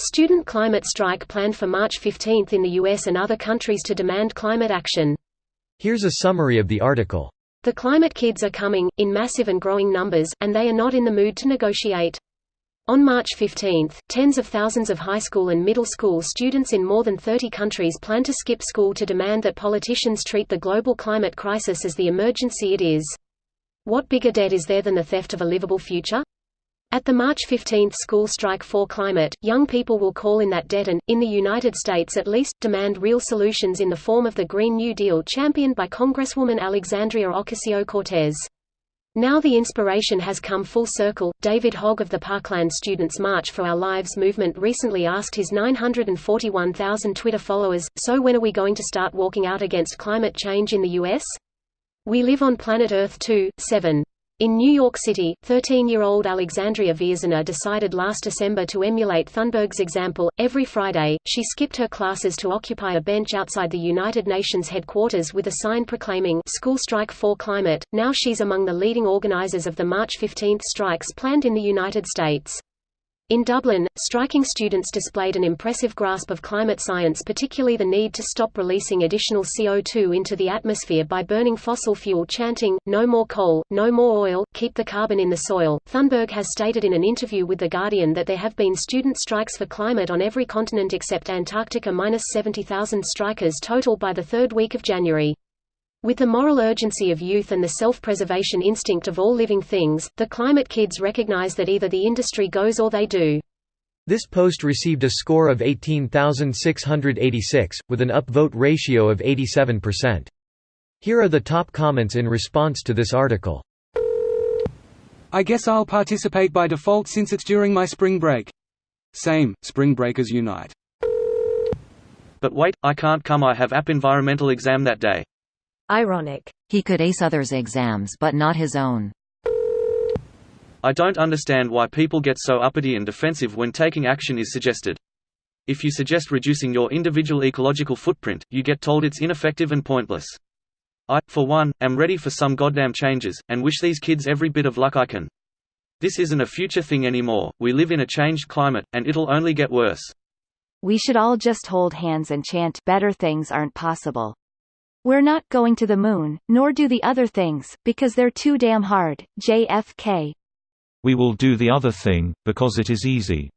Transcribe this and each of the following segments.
Student climate strike planned for March 15 in the US and other countries to demand climate action. Here's a summary of the article. The climate kids are coming, in massive and growing numbers, and they are not in the mood to negotiate. On March 15, tens of thousands of high school and middle school students in more than 30 countries plan to skip school to demand that politicians treat the global climate crisis as the emergency it is. What bigger debt is there than the theft of a livable future? At the March 15 school strike for climate, young people will call in that debt and, in the United States at least, demand real solutions in the form of the Green New Deal championed by Congresswoman Alexandria Ocasio-Cortez. Now the inspiration has come full circle. David Hogg of the Parkland Students' March for Our Lives movement recently asked his 941,000 Twitter followers, "So when are we going to start walking out against climate change in the US? We live on planet Earth too." 7. In New York City, 13-year-old Alexandria Vierzina decided last December to emulate Thunberg's example. Every Friday, she skipped her classes to occupy a bench outside the United Nations headquarters with a sign proclaiming "School Strike for Climate." Now she's among the leading organizers of the March 15 strikes planned in the United States. In Dublin, striking students displayed an impressive grasp of climate science, particularly the need to stop releasing additional CO2 into the atmosphere by burning fossil fuel, chanting, "No more coal, no more oil, keep the carbon in the soil." Thunberg has stated in an interview with The Guardian that there have been student strikes for climate on every continent except Antarctica. -70,000 strikers total by the third week of January. With the moral urgency of youth and the self-preservation instinct of all living things, the climate kids recognize that either the industry goes or they do. This post received a score of 18,686, with an upvote ratio of 87%. Here are the top comments in response to this article. I guess I'll participate by default since it's during my spring break. Same, spring breakers unite. But wait, I can't come, I have app environmental exam that day. Ironic. He could ace others' exams but not his own. I don't understand why people get so uppity and defensive when taking action is suggested. If you suggest reducing your individual ecological footprint, you get told it's ineffective and pointless. I, for one, am ready for some goddamn changes, and wish these kids every bit of luck I can. This isn't a future thing anymore, we live in a changed climate, and it'll only get worse. We should all just hold hands and chant, "Better things aren't possible." We're not going to the moon, nor do the other things, because they're too damn hard. JFK. We will do the other thing, because it is easy.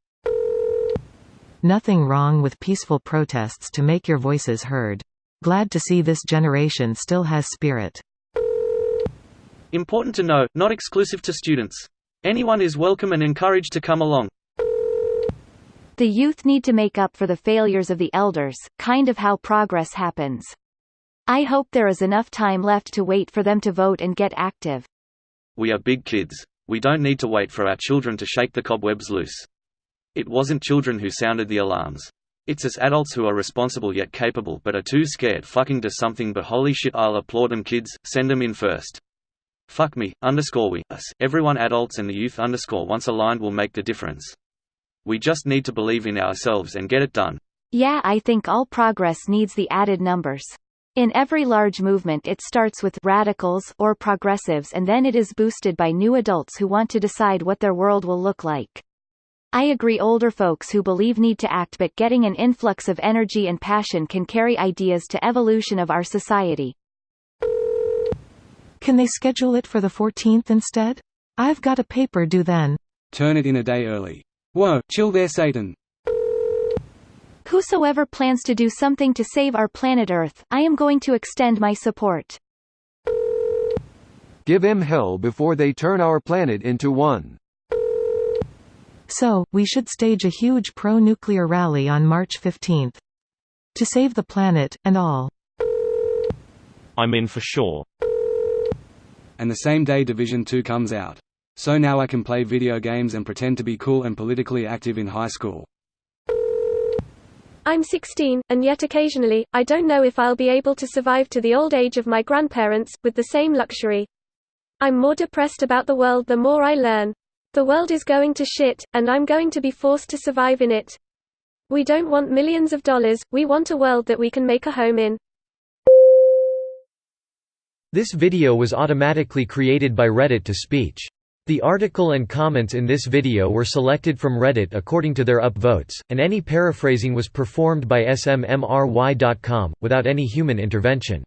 Nothing wrong with peaceful protests to make your voices heard. Glad to see this generation still has spirit. Important to know, not exclusive to students. Anyone is welcome and encouraged to come along. The youth need to make up for the failures of the elders, kind of how progress happens. I hope there is enough time left to wait for them to vote and get active. We are big kids. We don't need to wait for our children to shake the cobwebs loose. It wasn't children who sounded the alarms. It's us adults who are responsible yet capable but are too scared fucking do something. But holy shit, I'll applaud them kids, send them in first. Fuck me, _we, us, everyone, adults and the youth once aligned will make the difference. We just need to believe in ourselves and get it done. Yeah, I think all progress needs the added numbers. In every large movement it starts with radicals or progressives and then it is boosted by new adults who want to decide what their world will look like. I agree, older folks who believe need to act, but getting an influx of energy and passion can carry ideas to evolution of our society. Can they schedule it for the 14th instead? I've got a paper due then. Turn it in a day early. Whoa, chill there, Satan. Whosoever plans to do something to save our planet Earth, I am going to extend my support. Give them hell before they turn our planet into one. So, we should stage a huge pro-nuclear rally on March 15th. To save the planet, and all. I'm in for sure. And the same day Division 2 comes out. So now I can play video games and pretend to be cool and politically active in high school. I'm 16, and yet occasionally, I don't know if I'll be able to survive to the old age of my grandparents, with the same luxury. I'm more depressed about the world the more I learn. The world is going to shit, and I'm going to be forced to survive in it. We don't want millions of dollars, we want a world that we can make a home in. This video was automatically created by Reddit to Speech. The article and comments in this video were selected from Reddit according to their upvotes, and any paraphrasing was performed by smmry.com, without any human intervention.